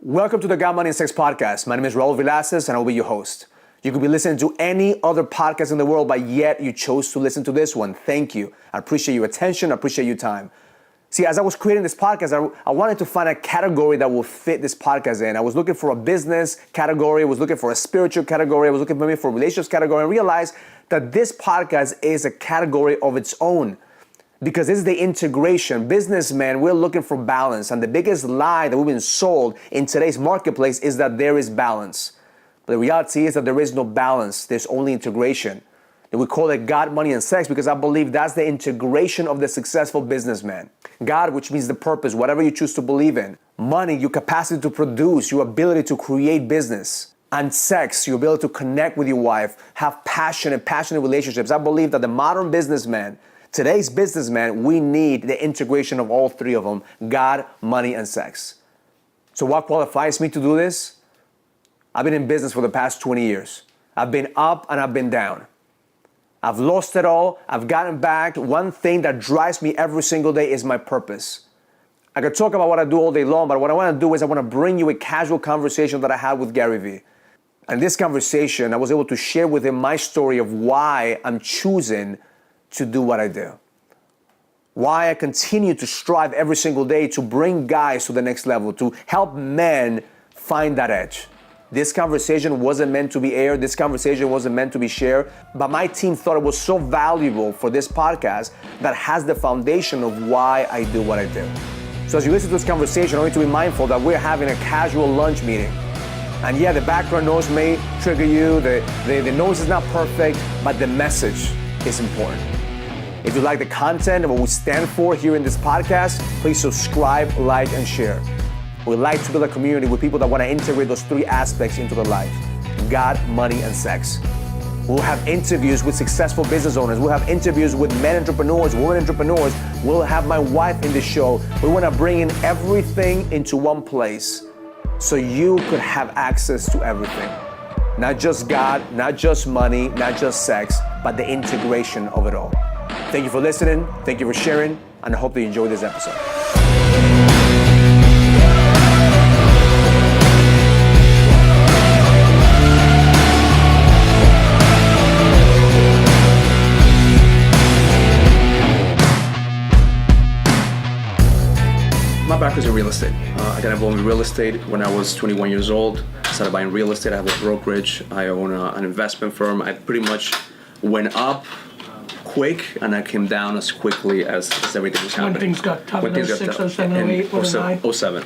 Welcome to the God, Money, and Sex podcast. My name is Raul, Villacis, and I'll be your host. You could be listening to any other podcast in the world, but yet you chose to listen to this one. Thank you. I appreciate your attention. I appreciate your time. See, as I was creating this podcast, I wanted to find a category that will fit this podcast in. I was looking for a business category. I was looking for a spiritual category. I was looking maybe for a relationships category, and realized that this podcast is a category of its own. Because this is the integration. Businessmen, we're looking for balance. And the biggest lie that we've been sold in today's marketplace is that there is balance. But the reality is that there is no balance. There's only integration. And we call it God, money, and sex because I believe that's the integration of the successful businessman. God, which means the purpose, whatever you choose to believe in. Money, your capacity to produce, your ability to create business. And sex, your ability to connect with your wife, have passion and passionate relationships. I believe that the modern businessman, today's businessman, we need the integration of all three of them, God, money, and sex. So what qualifies me to do this? I've been in business for the past 20 years. I've been up and I've been down. I've lost it all, I've gotten back. One thing that drives me every single day is my purpose. I could talk about what I do all day long, but what I want to do is I want to bring you a casual conversation that I had with Gary Vee. And this conversation, I was able to share with him my story of why I'm choosing to do what I do. Why I continue to strive every single day to bring guys to the next level, to help men find that edge. This conversation wasn't meant to be aired. This conversation wasn't meant to be shared. But my team thought it was so valuable for this podcast that has the foundation of why I do what I do. So as you listen to this conversation, I want you to be mindful that we're having a casual lunch meeting. And yeah, the background noise may trigger you. The noise is not perfect, but the message is important. If you like the content and what we stand for here in this podcast, please subscribe, like, and share. We like to build a community with people that want to integrate those three aspects into their life: God, money, and sex. We'll have interviews with successful business owners. We'll have interviews with men entrepreneurs, women entrepreneurs. We'll have my wife in the show. We want to bring in everything into one place so you could have access to everything. Not just God, not just money, not just sex, but the integration of it all. Thank you for listening, thank you for sharing, and I hope that you enjoy this episode. My background is in real estate. I got involved in real estate when I was 21 years old. I started buying real estate. I have a brokerage. I own an investment firm. I pretty much went up quick, and I came down as quickly as everything was happening. When things got tough in 06, 07, 08, 09? 07.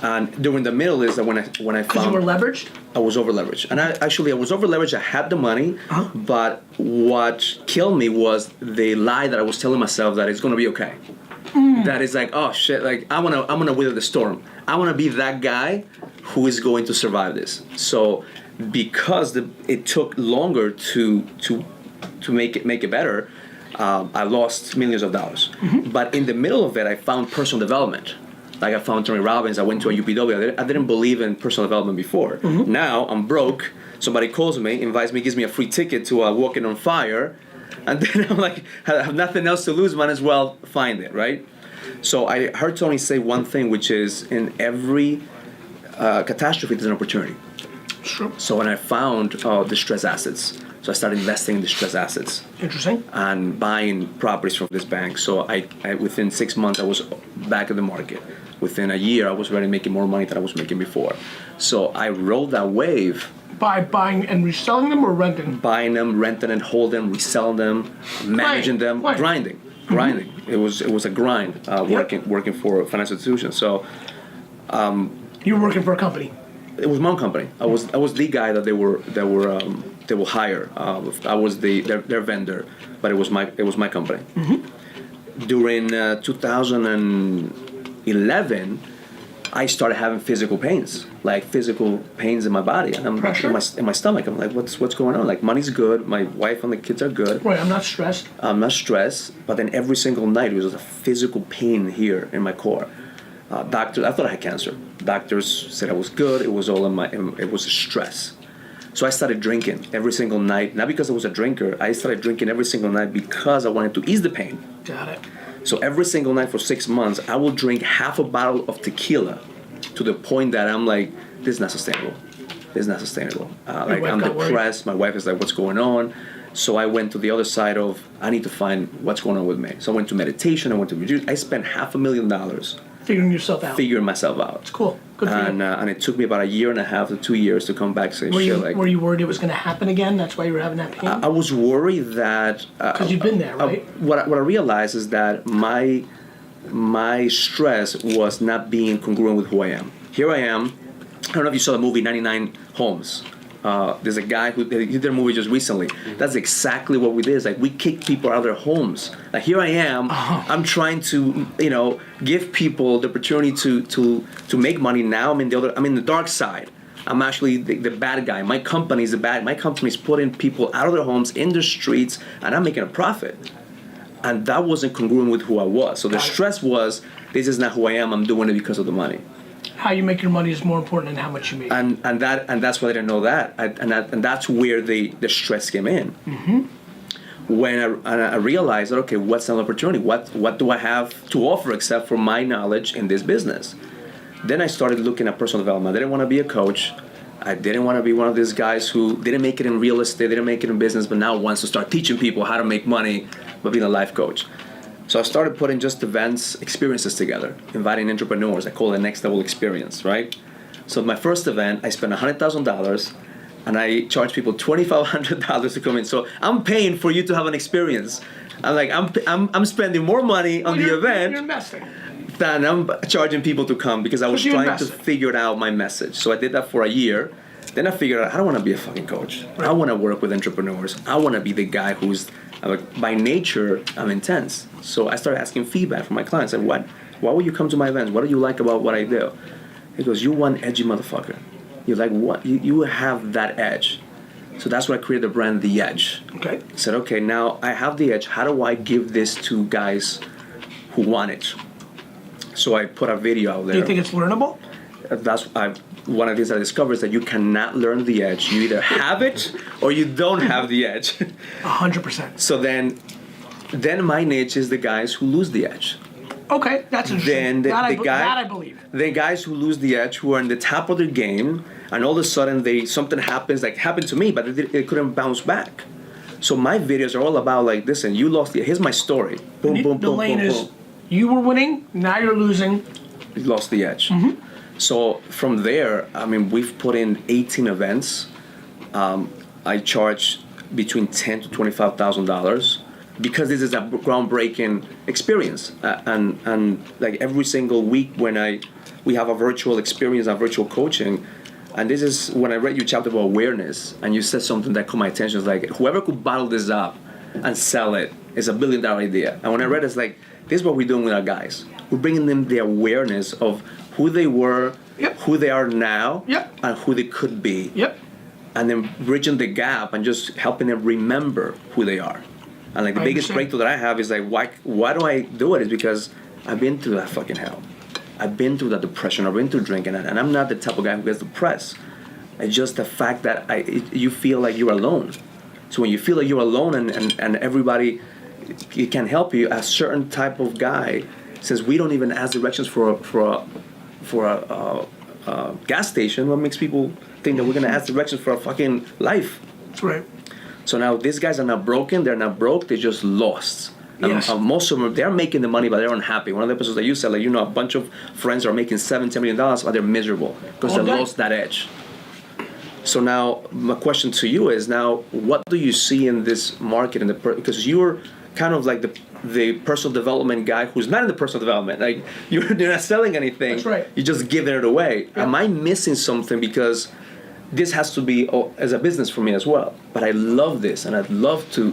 And during the middle is that when I found... Because you were leveraged? I was over leveraged. And I was over leveraged. I had the money, but what killed me was the lie that I was telling myself that it's going to be okay. That is like, oh shit, like I'm gonna weather the storm. I want to be that guy who is going to survive this. So because it took longer to make it better, I lost millions of dollars. But in the middle of it, I found personal development. Like I found Tony Robbins. I went to a UPW. I didn't believe in personal development before. Now I'm broke. Somebody calls me, invites me, gives me a free ticket to Walking on Fire. And then I'm like, I have nothing else to lose, might as well find it, right? So I heard Tony say one thing, which is in every catastrophe, there's an opportunity. Sure. So when I found distressed assets, so I started investing in distressed assets. Interesting. And buying properties from this bank. So I within 6 months, I was back in the market. Within a year, I was already making more money than I was making before. So I rode that wave. By buying and reselling them or renting? Buying them, renting and holding them, reselling them, managing them, grinding. It was a grind, working for a financial institution. So you were working for a company? It was my own company. I was the guy that they will hire. I was their vendor, but it was my company. During 2011, I started having physical pains in my body, and I'm in my stomach. I'm like, what's going on? Like, money's good, my wife and the kids are good. Right, I'm not stressed, but then every single night it was a physical pain here in my core. Doctor, I thought I had cancer. Doctors said I was good. It was all it was stress. So I started drinking every single night. Not because I was a drinker. I started drinking every single night because I wanted to ease the pain. Got it. So every single night for 6 months, I will drink half a bottle of tequila to the point that I'm like, this is not sustainable. This is not sustainable. Like wife I'm got worried? depressed. My wife is like, what's going on? So I went to the other side of, I need to find what's going on with me. So I went to meditation. I went to reduce. I spent $500,000 Figuring yourself out. figuring myself out. It's cool. Good for you. And it took me about 1.5 to 2 years to come back. Say, Were you worried it was going to happen again? That's why you were having that pain? I was worried that Because you've been there, right? what I realized is that my stress was not being congruent with who I am. Here I am. I don't know if you saw the movie 99 Homes. There's a guy who did a movie just recently. That's exactly what we did. It's like we kick people out of their homes. Like here I am. I'm trying to give people the opportunity to make money. Now I'm in the dark side. I'm actually the bad guy. My company's the bad. My company's putting people out of their homes in the streets, and I'm making a profit. And that wasn't congruent with who I was. So the stress was, this is not who I am. I'm doing it because of the money. How you make your money is more important than how much you make. And that's why I didn't know that. And that's where the stress came in. Mm-hmm. When I realized that, okay, what's an opportunity? What do I have to offer except for my knowledge in this business? Then I started looking at personal development. I didn't want to be a coach. I didn't want to be one of these guys who didn't make it in real estate, didn't make it in business, but now wants to start teaching people how to make money by being a life coach. So I started putting just events, experiences together, inviting entrepreneurs. I call it a next level experience, right? So my first event, I spent $100,000 and I charge people $2,500 to come in. So I'm paying for you to have an experience. I'm like, I'm spending more money on the event You're investing. than I'm charging people to come because I was you're trying to investing. figure out my message. So I did that for a year. Then I figured out I don't want to be a fucking coach. Right. I want to work with entrepreneurs. I want to be the guy who's by nature I'm intense. So I started asking feedback from my clients. Like, why would you come to my events? What do you like about what I do? He goes, you one edgy motherfucker. You're like, what? You have that edge. So that's why I created the brand The Edge. Okay. I said, okay, now I have the edge. How do I give this to guys who want it? So I put a video out there. Do you think it's learnable? One of the things I discovered is that you cannot learn the edge. You either have it or you don't have the edge. 100%. So then my niche is the guys who lose the edge. Okay, that's interesting. Then that I believe. The guys who lose the edge, who are in the top of their game, and all of a sudden something happens, like happened to me, but it couldn't bounce back. So my videos are all about like, listen, you lost the. Here's my story. Boom, boom, boom, The lane boom, is, boom. you were winning, now you're losing. You lost the edge. Mm-hmm. So from there, I mean, we've put in 18 events. I charge between $10,000 to $25,000 because this is a groundbreaking experience. And like every single week when we have a virtual experience, a virtual coaching. And this is when I read your chapter about awareness, and you said something that caught my attention. It's like, whoever could bottle this up and sell it is $1 billion idea. And when I read it, it's like, this is what we're doing with our guys. We're bringing them the awareness of who they were, Yep. who they are now, Yep. and who they could be. Yep. And then bridging the gap and just helping them remember who they are. And like the I biggest understand. breakthrough that I have is like, why do I do it? Is because I've been through that fucking hell. I've been through that depression. I've been through drinking, and I'm not the type of guy who gets depressed. It's just the fact that you feel like you're alone. So when you feel like you're alone and everybody can help you, a certain type of guy says, we don't even ask directions for a gas station. What makes people think that we're gonna ask directions for a fucking life? That's right. So now these guys are not broken. They're not broke. They're just lost. Yes. Most of them, they're making the money, but they're unhappy. One of the episodes that you said, like, a bunch of friends are making $7-10 million, but they're miserable because they lost that edge. So now my question to you is now, what do you see in this market? Because you're kind of like the personal development guy who's not in the personal development. Like you're not selling anything. That's right. You're just giving it away. Yeah. Am I missing something? Because this has to be as a business for me as well. But I love this, and I'd love to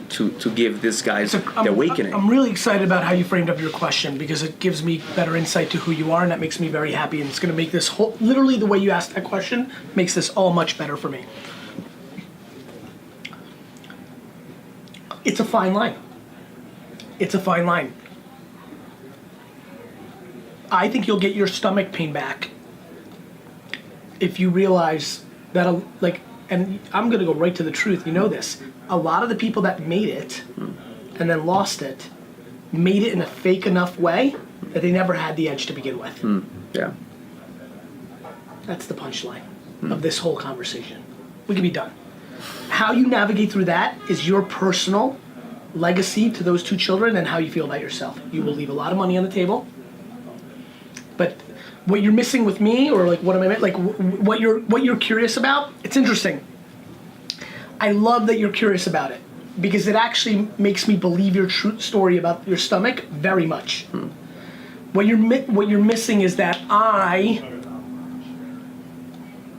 give these guys the awakening. I'm really excited about how you framed up your question because it gives me better insight to who you are, and that makes me very happy. And it's going to make this whole, literally the way you asked that question, makes this all much better for me. It's a fine line. It's a fine line. I think you'll get your stomach pain back if you realize that, and I'm going to go right to the truth, you know this. A lot of the people that made it and then lost it, made it in a fake enough way that they never had the edge to begin with. Yeah. That's the punchline of this whole conversation. We can be done. How you navigate through that is your personal legacy to those 2 children and how you feel about yourself. You will leave a lot of money on the table, but what you're missing with me, or like what am I like what you're curious about? It's interesting. I love that you're curious about it because it actually makes me believe your true story about your stomach very much. What you're missing is that I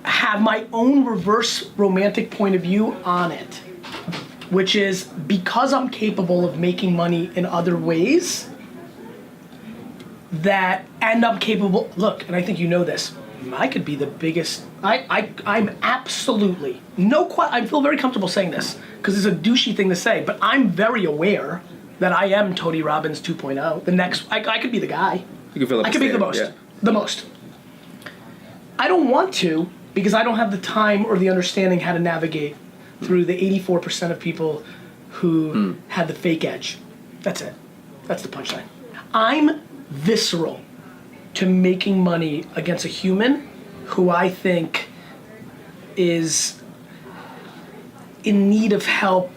have my own reverse romantic point of view on it, which is because I'm capable of making money in other ways, and I'm capable, look, and I think you know this, I could be the biggest, I'm absolutely, I feel very comfortable saying this, because it's a douchey thing to say, but I'm very aware that I am Tony Robbins 2.0, the next, I could be the guy. You can fill up I could be the most, yeah. the most. I don't want to, because I don't have the time or the understanding how to navigate through the 84% of people who had the fake edge. That's it. That's the punchline. I'm visceral to making money against a human who I think is in need of help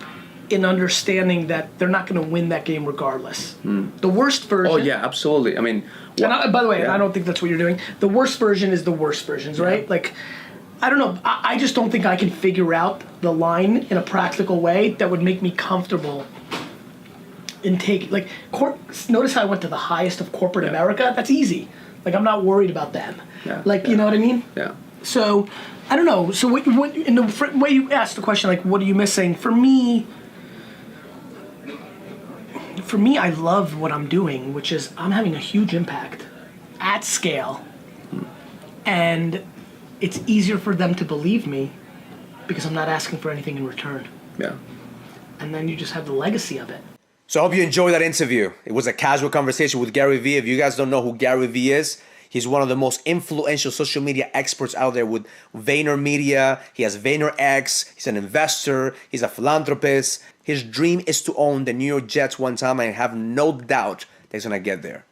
in understanding that they're not going to win that game regardless. The worst version... Oh, yeah, absolutely. I mean... by the way, yeah. I don't think that's what you're doing. The worst version is the worst versions, right? Like, I don't know. I just don't think I can figure out the line in a practical way that would make me comfortable in taking... Like, notice how I went to the highest of corporate America? That's easy. Like, I'm not worried about them. Yeah. Like, you know what I mean? Yeah. So, I don't know. So, what in the way you asked the question, like, what are you missing? For me, I love what I'm doing, which is I'm having a huge impact at scale. And it's easier for them to believe me because I'm not asking for anything in return. Yeah. And then you just have the legacy of it. So I hope you enjoyed that interview. It was a casual conversation with Gary Vee. If you guys don't know who Gary Vee is, he's one of the most influential social media experts out there with VaynerMedia. He has VaynerX. He's an investor. He's a philanthropist. His dream is to own the New York Jets one time, and I have no doubt that he's going to get there.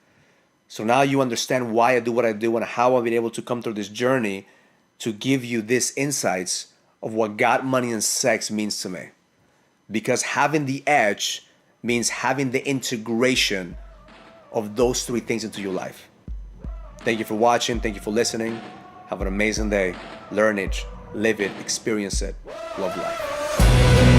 So now you understand why I do what I do and how I've been able to come through this journey to give you these insights of what God, money, and sex means to me. Because having the edge means having the integration of those 3 things into your life. Thank you for watching. Thank you for listening. Have an amazing day. Learn it, live it, experience it. Love life.